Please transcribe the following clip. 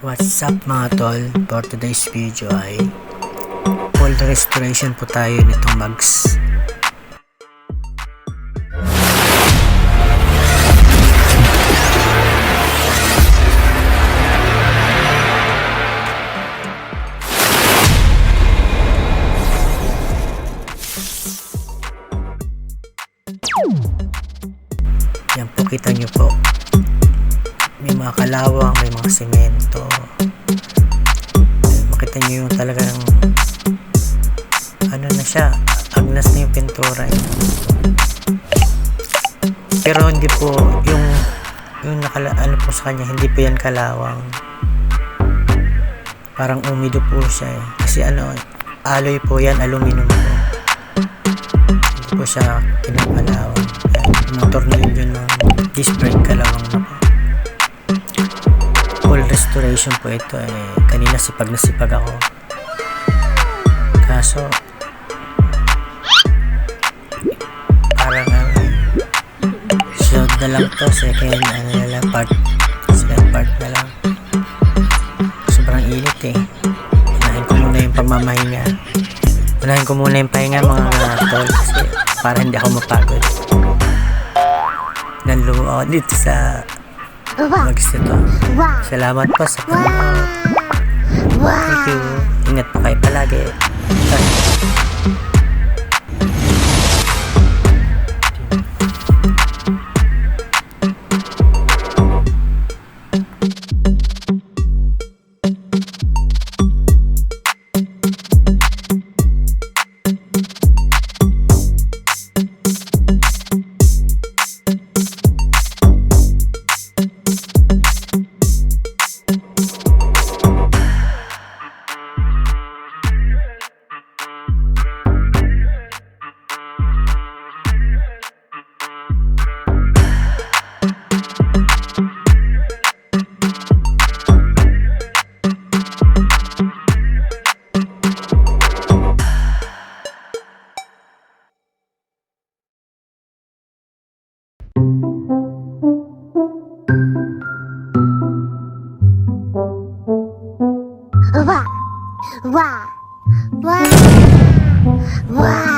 What's up mga tol? For today's video ay full restoration po tayo nitong mugs. Yan po, kita nyo po. May mga kalawang, may mga semento. Makita nyo yung talagang ano na siya, agnas na yung pintura. Pero hindi po yung ano po sa kanya, hindi po yan kalawang. Parang umido po siya eh. Kasi alloy po yan, aluminum po. Hindi po siya kinakalawang. Yung tornilyo ng disc brake kalawang na po. Full restoration po ito eh. Kanina sipag na sipag ako. Kaso parang showed na lang to. Second part na lang. Sobrang init eh. Unahin ko muna yung pamamahinga. Unahin ko muna yung pahinga mga tol. Kasi para hindi ako mapagod. Nanlumo ako dito sa mugs nito. Salamat po sa panonood. Thank you. Ingat po kayo palagi. Wow. Wow. Wow.